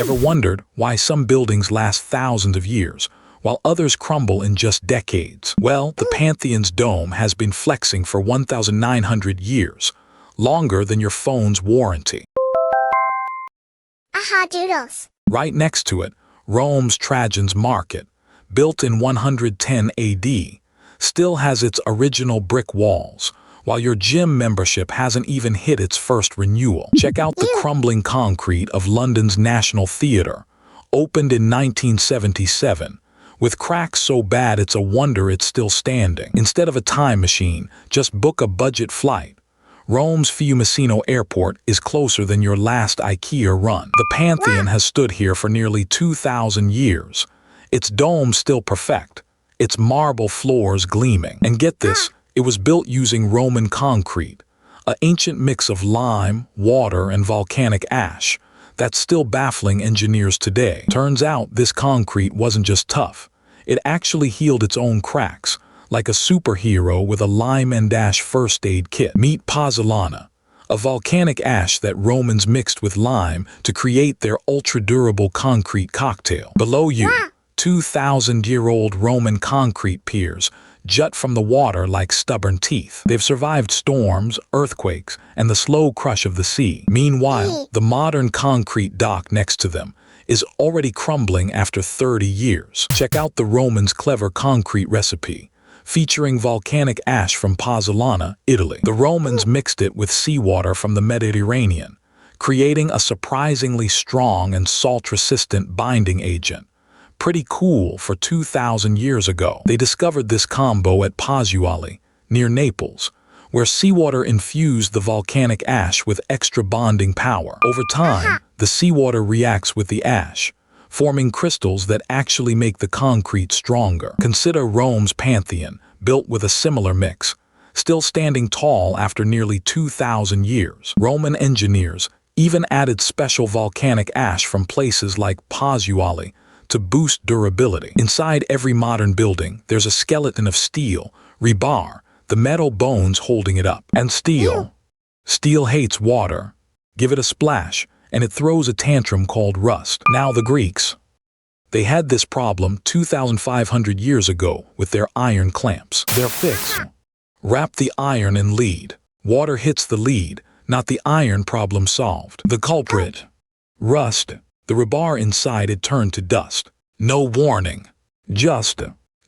Ever wondered why some buildings last thousands of years, while others crumble in just decades? Well, the Pantheon's dome has been flexing for 1,900 years, longer than your phone's warranty. Aha, Doodles. Right next to it, Rome's Trajan's Market, built in 110 AD, still has its original brick walls, while your gym membership hasn't even hit its first renewal. Check out the crumbling concrete of London's National Theatre, opened in 1977, with cracks so bad it's a wonder it's still standing. Instead of a time machine, just book a budget flight. Rome's Fiumicino Airport is closer than your last IKEA run. The Pantheon has stood here for nearly 2,000 years. Its dome still perfect, its marble floors gleaming. And get this, it was built using Roman concrete, an ancient mix of lime, water, and volcanic ash that's still baffling engineers today. Turns out this concrete wasn't just tough, it actually healed its own cracks, like a superhero with a lime and ash first aid kit. Meet pozzolana, a volcanic ash that Romans mixed with lime to create their ultra-durable concrete cocktail. Below you, 2,000-year-old Roman concrete piers jut from the water like stubborn teeth. They've survived storms, earthquakes, and the slow crush of the sea. Meanwhile, the modern concrete dock next to them is already crumbling after 30 years. Check out the Romans' clever concrete recipe, featuring volcanic ash from Pozzolana, Italy. The Romans mixed it with seawater from the Mediterranean, creating a surprisingly strong and salt-resistant binding agent. Pretty cool for 2,000 years ago. They discovered this combo at Pozzuoli, near Naples, where seawater infused the volcanic ash with extra bonding power. Over time, the seawater reacts with the ash, forming crystals that actually make the concrete stronger. Consider Rome's Pantheon, built with a similar mix, still standing tall after nearly 2,000 years. Roman engineers even added special volcanic ash from places like Pozzuoli to boost durability. Inside every modern building, there's a skeleton of steel, rebar, the metal bones holding it up. And steel hates water. Give it a splash, and it throws a tantrum called rust. Now the Greeks, they had this problem 2,500 years ago with their iron clamps. Their fix: wrap the iron in lead. Water hits the lead, not the iron. Problem solved. The culprit: rust. The rebar inside it turned to dust. No warning. Just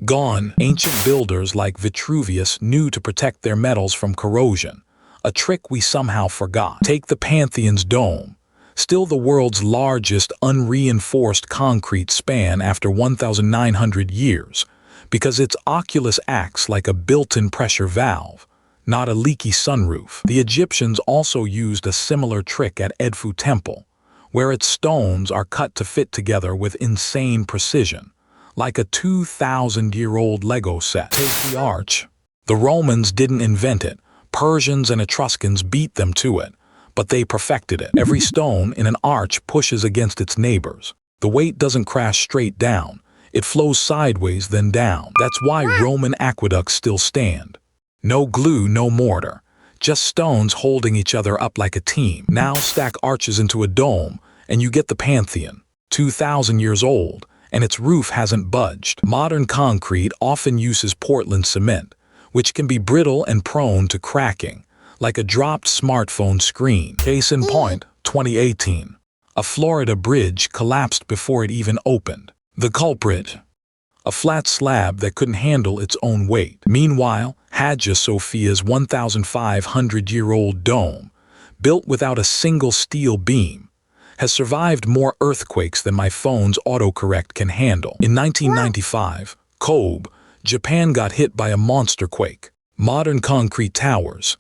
gone. Ancient builders like Vitruvius knew to protect their metals from corrosion, a trick we somehow forgot. Take the Pantheon's dome, still the world's largest unreinforced concrete span after 1,900 years, because its oculus acts like a built-in pressure valve, not a leaky sunroof. The Egyptians also used a similar trick at Edfu Temple, where its stones are cut to fit together with insane precision, like a 2,000-year-old Lego set. Take the arch. The Romans didn't invent it. Persians and Etruscans beat them to it, but they perfected it. Every stone in an arch pushes against its neighbors. The weight doesn't crash straight down. It flows sideways then down. That's why Roman aqueducts still stand. No glue, no mortar. Just stones holding each other up like a team. Now stack arches into a dome, and you get the Pantheon, 2,000 years old, and its roof hasn't budged. Modern concrete often uses Portland cement, which can be brittle and prone to cracking, like a dropped smartphone screen. Case in point, 2018. A Florida bridge collapsed before it even opened. The culprit: a flat slab that couldn't handle its own weight. Meanwhile, Hagia Sophia's 1,500-year-old dome, built without a single steel beam, has survived more earthquakes than my phone's autocorrect can handle. In 1995, Kobe, Japan got hit by a monster quake. Modern concrete towers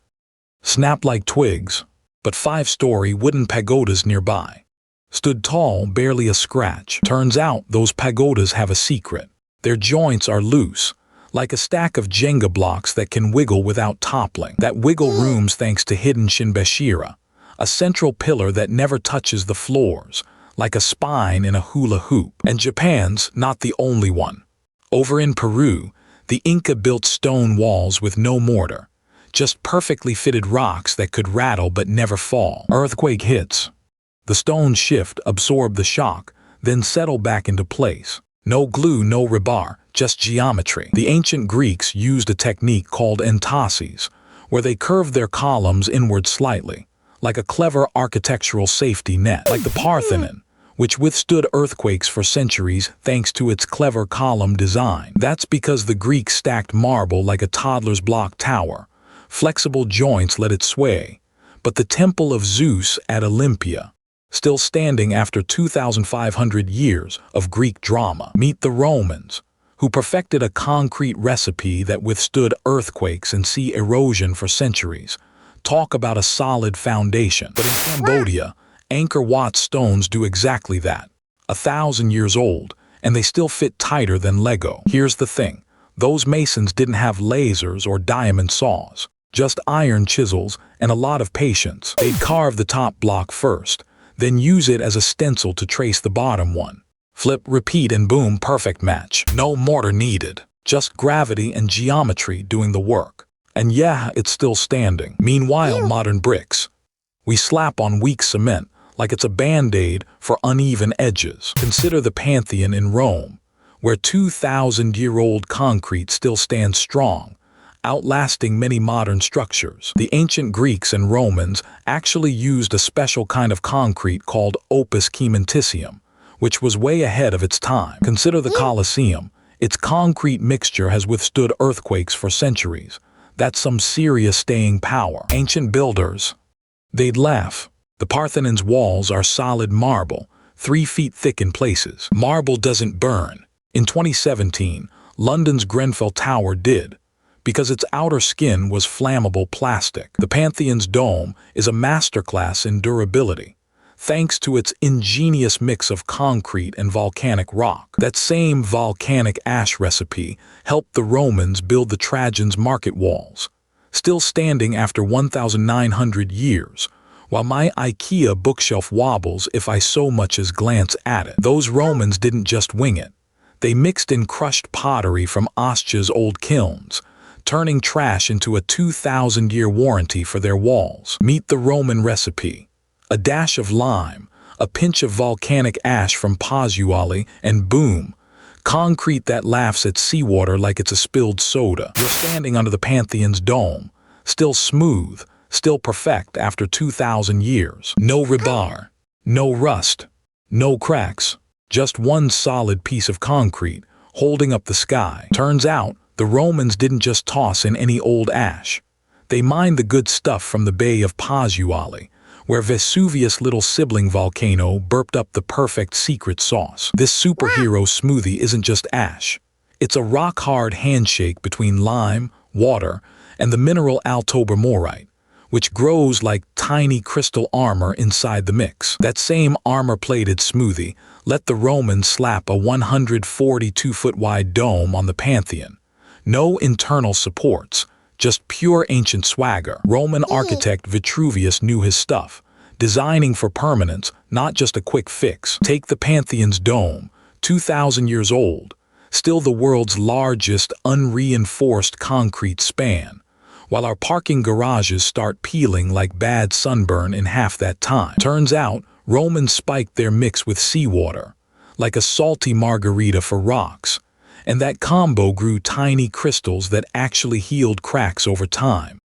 snapped like twigs, but 5-story wooden pagodas nearby stood tall, barely a scratch. Turns out those pagodas have a secret. Their joints are loose, like a stack of Jenga blocks that can wiggle without toppling. That wiggle room's thanks to hidden shinbashira, a central pillar that never touches the floors, like a spine in a hula hoop. And Japan's not the only one. Over in Peru, the Inca built stone walls with no mortar, just perfectly fitted rocks that could rattle but never fall. Earthquake hits. The stones shift, absorb the shock, then settle back into place. No glue, no rebar, just geometry. The ancient Greeks used a technique called entasis, where they curved their columns inward slightly, like a clever architectural safety net. Like the Parthenon, which withstood earthquakes for centuries thanks to its clever column design. That's because the Greeks stacked marble like a toddler's block tower. Flexible joints let it sway. But the Temple of Zeus at Olympia, still standing after 2,500 years of Greek drama. Meet the Romans, who perfected a concrete recipe that withstood earthquakes and sea erosion for centuries. Talk about a solid foundation. But in Cambodia, Angkor Wat stones do exactly that. 1,000 years old, and they still fit tighter than Lego. Here's the thing. Those masons didn't have lasers or diamond saws, just iron chisels and a lot of patience. They'd carve the top block first, then use it as a stencil to trace the bottom one. Flip, repeat, and boom, perfect match. No mortar needed, just gravity and geometry doing the work. And yeah, it's still standing. Meanwhile, modern bricks. We slap on weak cement like it's a band-aid for uneven edges. Consider the Pantheon in Rome, where 2,000-year-old concrete still stands strong, outlasting many modern structures. The ancient Greeks and Romans actually used a special kind of concrete called opus cementitium, which was way ahead of its time. Consider the Colosseum. Its concrete mixture has withstood earthquakes for centuries. That's some serious staying power. Ancient builders, they'd laugh. The Parthenon's walls are solid marble, 3 feet thick in places. Marble doesn't burn. In 2017, London's Grenfell Tower did, because its outer skin was flammable plastic. The Pantheon's dome is a masterclass in durability, thanks to its ingenious mix of concrete and volcanic rock. That same volcanic ash recipe helped the Romans build the Trajan's market walls, still standing after 1,900 years, while my IKEA bookshelf wobbles if I so much as glance at it. Those Romans didn't just wing it. They mixed in crushed pottery from Ostia's old kilns, turning trash into a 2,000-year warranty for their walls. Meet the Roman recipe. A dash of lime, a pinch of volcanic ash from pozzolana, and boom, concrete that laughs at seawater like it's a spilled soda. You're standing under the Pantheon's dome, still smooth, still perfect after 2,000 years. No rebar, no rust, no cracks, just one solid piece of concrete holding up the sky. Turns out, the Romans didn't just toss in any old ash. They mined the good stuff from the Bay of Pozzolana, where Vesuvius' little sibling volcano burped up the perfect secret sauce. This superhero smoothie isn't just ash. It's a rock-hard handshake between lime, water, and the mineral altobermorite, which grows like tiny crystal armor inside the mix. That same armor-plated smoothie let the Romans slap a 142-foot-wide dome on the Pantheon. No internal supports, just pure ancient swagger. Roman architect Vitruvius knew his stuff, designing for permanence, not just a quick fix. Take the Pantheon's dome, 2,000 years old, still the world's largest unreinforced concrete span, while our parking garages start peeling like bad sunburn in half that time. Turns out, Romans spiked their mix with seawater, like a salty margarita for rocks, and that combo grew tiny crystals that actually healed cracks over time.